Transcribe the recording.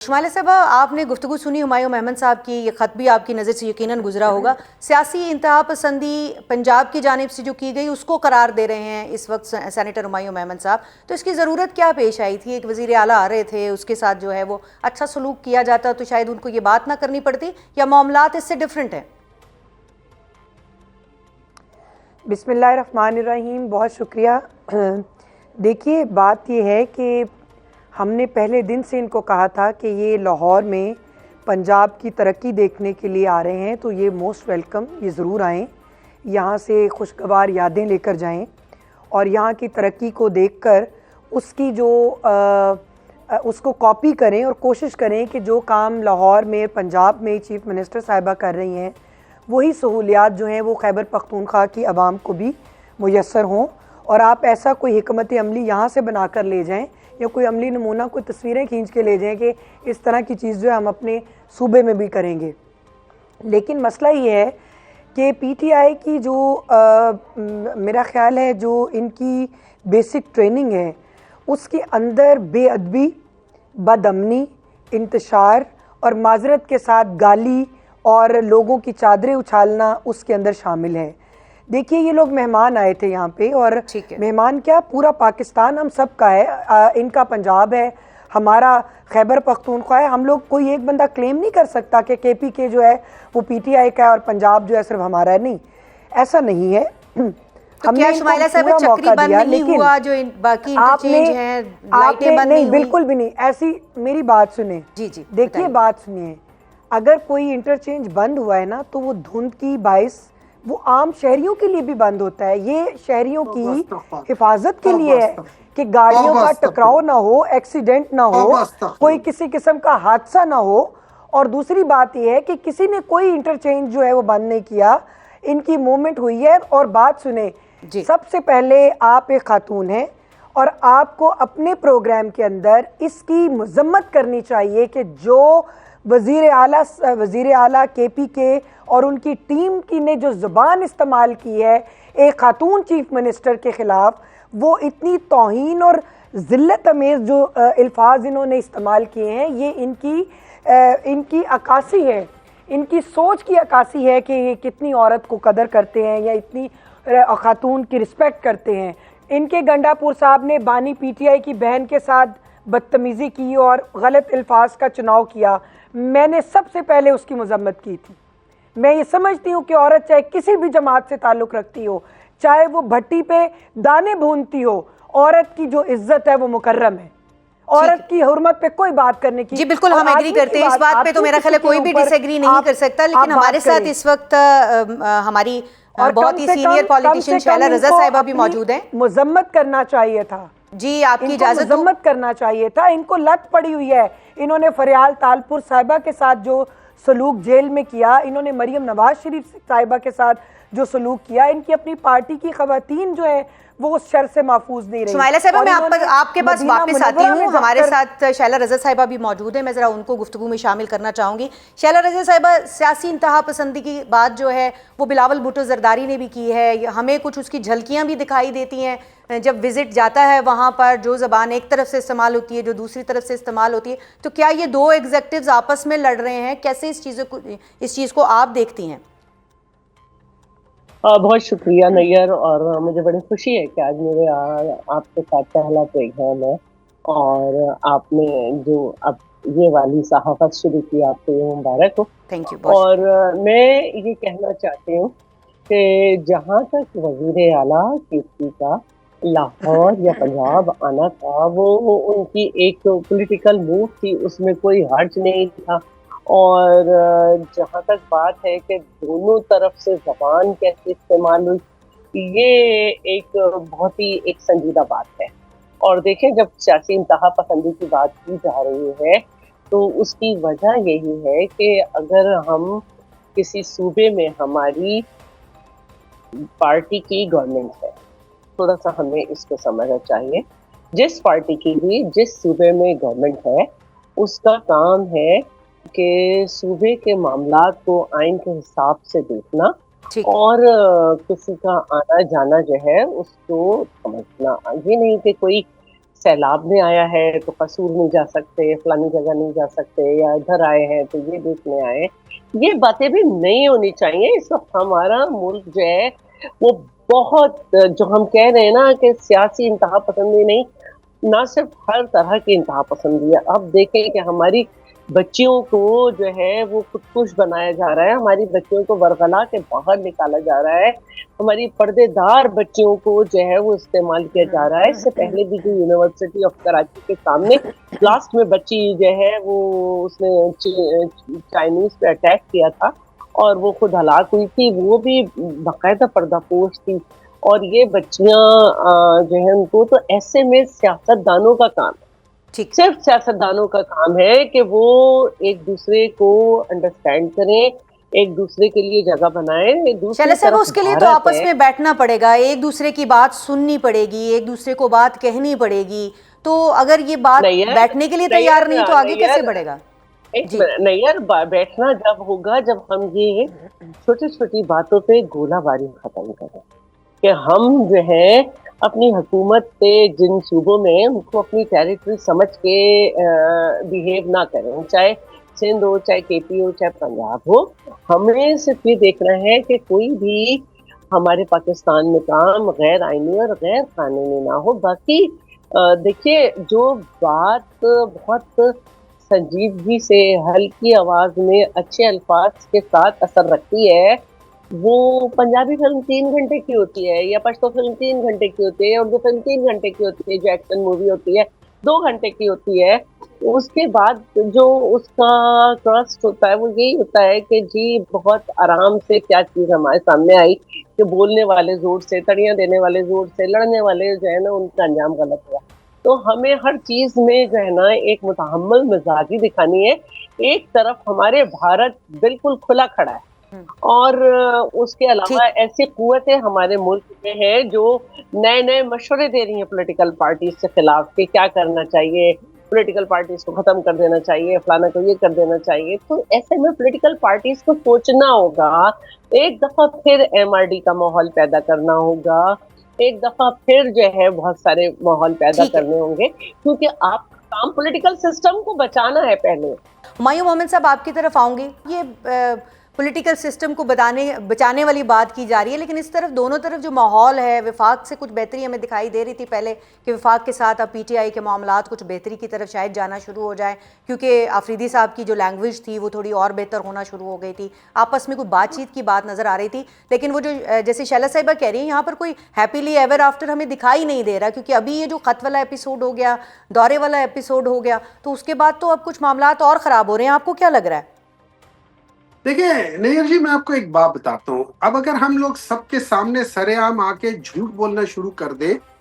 शुमाइला साहबा, आपने गुफ्तगू सुनी हुमायूं अहमद साहब की, ये ख़त भी आपकी नज़र से यकीनन गुजरा होगा। सियासी इंतहा पसंदी पंजाब की जानिब से जो की गई उसको करार दे रहे हैं इस वक्त सेनेटर हुमायूं अहमद साहब, तो इसकी ज़रूरत क्या पेश आई थी? एक वज़ीर आला आ रहे थे, उसके साथ जो है वो अच्छा सलूक किया जाता तो शायद उनको ये बात ना करनी पड़ती, या मामलात इससे डिफरेंट हैं? बिस्मिल्लाहिर्रहमानिर्रहीम, बहुत शुक्रिया। देखिए, बात ये है कि हमने पहले दिन से इनको कहा था कि ये लाहौर में पंजाब की तरक्की देखने के लिए आ रहे हैं, तो ये मोस्ट वेलकम, ये ज़रूर आएँ, यहाँ से खुशगवार यादें लेकर जाएं और यहाँ की तरक्की को देखकर उसकी जो उसको कॉपी करें और कोशिश करें कि जो काम लाहौर में, पंजाब में चीफ़ मिनिस्टर साहिबा कर रही हैं, वही सहूलियात जो हैं वो खैबर पख्तूनख्वा की आवाम को भी मुयस्सर हों। और आप ऐसा कोई हिकमत अमली यहाँ से बना कर ले जाएं या कोई अमली नमूना, कोई तस्वीरें खींच के ले जाएं कि इस तरह की चीज़ जो है हम अपने सूबे में भी करेंगे। लेकिन मसला ये है कि पीटीआई की जो मेरा ख़्याल है जो इनकी बेसिक ट्रेनिंग है, उसके अंदर बेअदबी, बदअमनी, इंतशार और माजरत के साथ गाली और लोगों की चादरें उछालना उसके अंदर शामिल है। देखिए, ये लोग मेहमान आए थे यहाँ पे, और मेहमान क्या, पूरा पाकिस्तान हम सब का है, इनका पंजाब है, हमारा खैबर पख्तूनख्वा है। हम लोग, कोई एक बंदा क्लेम नहीं कर सकता कि केपी के जो है वो पीटीआई का है और पंजाब जो है सिर्फ हमारा है। नहीं, ऐसा नहीं है। तो क्या शुमाइला साहब चक्री बंद नहीं हुआ, जो बाकी इंटरचेंज हैं, लाइटें बंद नहीं हुई? बिल्कुल भी नहीं। ऐसी मेरी बात सुने जी जी, देखिए, बात सुनिए, अगर कोई इंटरचेंज बंद हुआ है ना, तो वो धुंध की बाइस वो आम शहरियों के लिए भी बंद होता है। ये शहरियों की हिफाजत के लिए है कि गाड़ियों का टकराव ना हो, एक्सीडेंट ना हो, कोई किसी किस्म का हादसा ना हो। और दूसरी बात यह है कि किसी ने कोई इंटरचेंज जो है वो बंद नहीं किया, इनकी मूवमेंट हुई है। और बात सुने, सबसे पहले आप एक खातून हैं और आपको अपने प्रोग्राम के अंदर इसकी मजम्मत करनी चाहिए कि जो वज़ीर आला केपी के और उनकी टीम की ने जो ज़ुबान इस्तेमाल की है एक खातून चीफ मिनिस्टर के ख़िलाफ़, वो इतनी तौहीन और ज़िल्लत अमेज़ जो अल्फाज इन्होंने इस्तेमाल किए हैं, ये इनकी अक्कासी है, इनकी सोच की अक्कासी है कि ये कितनी औरत को कदर करते हैं या इतनी खातून की रिस्पेक्ट करते हैं। इनके गंडापुर साहब ने बानी पीटीआई की बहन के साथ बदतमीज़ी की और गलत अल्फाज का चुनाव किया, मैंने सबसे पहले उसकी मजम्मत की थी। मैं ये समझती हूँ कि औरत चाहे किसी भी जमात से ताल्लुक़ रखती हो, चाहे वो भट्टी पे दाने भूनती हो, औरत की जो इज्जत है वो मुकर्रम है। औरत की हुर्मत पे कोई बात करने की, जी बिल्कुल हम एग्री करते हैं इस बात पे, तो मेरा ख्याल है कोई भी डिसएग्री नहीं कर सकता। लेकिन हमारे साथ इस वक्त हमारी बहुत ही सीनियर पॉलिटिशियन शैला रज़ा साहिबा भी मौजूद हैं। मजम्मत करना चाहिए था जी, आपकी इजाजत, मजम्मत करना चाहिए था। इनको लत पड़ी हुई है, इन्होंने फरियाल तालपुर साहिबा के साथ जो सलूक जेल में किया, इन्होंने मरियम नवाज शरीफ साहिबा के साथ जो सलूक किया, इनकी अपनी पार्टी की खवातीन जो है वो उस शर से महफूज नहीं रही। शुमाइला साहिबा, मैं आपके पास वापस आती हूँ। हमारे साथ शैला रज़ा साहिबा भी मौजूद है, मैं ज़रा उनको गुफ्तगू में शामिल करना चाहूँगी। शैला रज़ा साहिबा, सियासी इंतहा पसंदी की बात जो है वो बिलावल भुट्टो ज़रदारी ने भी की है, हमें कुछ उसकी झलकियाँ भी दिखाई देती हैं जब विजिट जाता है वहाँ पर, जो ज़बान एक तरफ से इस्तेमाल होती है, जो दूसरी तरफ से इस्तेमाल होती है। तो क्या ये दो एग्जेक्टिव्स आपस में लड़ रहे हैं? कैसे इस चीज़ को आप देखती हैं? बहुत शुक्रिया नैयर, और मुझे बड़ी खुशी है कि आज मेरे आपके साथ पहला प्रोग्राम है, और आपने जो अब ये वाली सहाफत शुरू की, आपको ये मुबारक हो। Thank you. और मैं ये कहना चाहती हूँ कि जहाँ तक वज़ीर आला केपी का लाहौर या पंजाब आना था, वो उनकी एक पॉलिटिकल मूव थी, उसमें कोई हर्ज नहीं था। और जहाँ तक बात है कि दोनों तरफ से ज़बान कैसे इस्तेमाल हुई, ये एक बहुत ही एक संजीदा बात है। और देखें, जब सियासी इंतहा पसंदी की बात की जा रही है तो उसकी वजह यही है कि अगर हम किसी सूबे में हमारी पार्टी की गवर्नमेंट है, थोड़ा सा हमें इसको समझना चाहिए। जिस पार्टी की भी जिस सूबे में गवर्नमेंट है, उसका काम है कि सूबे के मामलात को आइन के हिसाब से देखना और किसी का आना जाना जो है उसको समझना। ये नहीं कि कोई سیلاب میں آیا ہے تو قصور نہیں جا سکتے، فلانی جگہ نہیں جا سکتے، یا ادھر آئے ہیں تو یہ دیکھنے آئے ہیں، یہ باتیں بھی نہیں ہونی چاہیے. اس وقت ہمارا ملک جو ہے وہ بہت، جو ہم کہہ رہے ہیں نا کہ سیاسی انتہا پسندی نہیں، نہ صرف ہر طرح کی انتہا پسندی ہے. اب دیکھیں کہ ہماری بچیوں کو جو ہے وہ خود کش بنایا جا رہا ہے، ہماری بچیوں کو ورغلا کے باہر نکالا جا رہا ہے، ہماری پردے دار بچیوں کو جو ہے وہ استعمال کیا جا رہا ہے. اس سے پہلے بھی جو یونیورسٹی آف کراچی کے سامنے لاسٹ میں بچی جو ہے وہ اس نے چائنیز پہ اٹیک کیا تھا اور وہ خود ہلاک ہوئی تھی، وہ بھی باقاعدہ پردہ پوش تھی. اور یہ بچیاں جو ہے ان کو، تو ایسے میں سیاست دانوں کا کام ہے، ٹھیک. صرف سیاست دانوں کا کام ہے کہ وہ ایک دوسرے کو انڈرسٹینڈ کریں، ایک دوسرے کے لیے جگہ بنائیں. شیلا دوسری صاحب طرف اس کے لیے تو بھارت آپس ہے، میں بیٹھنا پڑے گا، ایک دوسرے کی بات سننی پڑے گی، ایک دوسرے کو بات کہنی پڑے گی. تو اگر یہ بات نیئر بیٹھنے کے لیے تیار نیئر نہیں تو آگے کیسے نیئر بڑھے گا؟ ایک جی منٹ، نیئر بیٹھنا جب ہوگا جب ہم یہ چھوٹی چھوٹی باتوں پہ گولہ باری ختم کریں، کہ ہم جو ہے اپنی حکومت سے جن صوبوں میں ان کو اپنی ٹیریٹری سمجھ کے بیہیو نہ کریں، چاہے سندھ ہو، چاہے کے پی ہو، چاہے پنجاب ہو. ہمیں صرف یہ دیکھنا ہے کہ کوئی بھی ہمارے پاکستان میں کام غیر آئینی اور غیر قانونی نہ ہو. باقی دیکھیے، جو بات بہت سنجیدگی سے ہلکی آواز میں اچھے الفاظ کے ساتھ اثر رکھتی ہے، وہ پنجابی فلم 3 گھنٹے کی ہوتی ہے، یا پشتو فلم 3 گھنٹے کی ہوتی ہے، اردو فلم 3 گھنٹے کی ہوتی ہے، جو ایکشن مووی ہوتی ہے 2 گھنٹے کی ہوتی ہے. اس کے بعد جو اس کا ٹرسٹ ہوتا ہے وہ یہی ہوتا ہے کہ جی بہت آرام سے کیا چیز ہمارے سامنے آئی، کہ بولنے والے زور سے، تڑیاں دینے والے زور سے، لڑنے والے جو ہے نا ان کا انجام غلط ہوا. تو ہمیں ہر چیز میں جو ہے نا ایک متحمل مزاجی دکھانی ہے. ایک طرف ہمارے بھارت بالکل کھلا کھڑا ہے، اور اس کے علاوہ ٹھیک. ایسی قوتیں ہمارے ملک میں ہیں جو نئے نئے مشورے دے رہی ہیں پولیٹیکل پارٹیز کے خلاف کہ کیا کرنا چاہیے، پولیٹیکل پارٹیز کو ختم کر دینا چاہیے، فلانا کو یہ کر دینا چاہیے. تو ایسے میں پولیٹیکل پارٹیز کو سوچنا ہوگا، ایک دفعہ پھر ایم آر ڈی کا ماحول پیدا کرنا ہوگا، ایک دفعہ پھر جو ہے بہت سارے ماحول پیدا ٹھیک ہے. کرنے ہوں گے، کیونکہ آپ کا کام پولیٹیکل سسٹم کو بچانا ہے پہلے. ہمایوں محمد صاحب آپ کی طرف آؤں گی. یہ پولیٹیکل سسٹم کو بچانے والی بات کی جا رہی ہے، لیکن اس طرف دونوں طرف جو ماحول ہے، وفاق سے کچھ بہتری ہمیں دکھائی دے رہی تھی پہلے کہ وفاق کے ساتھ اب پی ٹی آئی کے معاملات کچھ بہتری کی طرف شاید جانا شروع ہو جائے، کیونکہ آفریدی صاحب کی جو لینگویج تھی وہ تھوڑی اور بہتر ہونا شروع ہو گئی تھی، آپس میں کوئی بات چیت کی بات نظر آ رہی تھی. لیکن وہ جو جیسے شیلا صاحبہ کہہ رہی ہیں، یہاں پر کوئی ہیپیلی ایور آفٹر ہمیں دکھائی نہیں دے رہا، کیونکہ ابھی یہ جو خط والا ایپیسوڈ ہو گیا، دورے والا ایپیسوڈ ہو گیا، تو اس کے بعد تو اب کچھ معاملات اور خراب ہو رہے ہیں. آپ کو کیا لگ رہا ہے؟ دیکھیں نیئر جی، میں آپ کو ایک بات بتاتا ہوں. اب اگر ہم لوگ سب کے سامنے سرے عام آ کے جھوٹ بولنا شروع کر دیں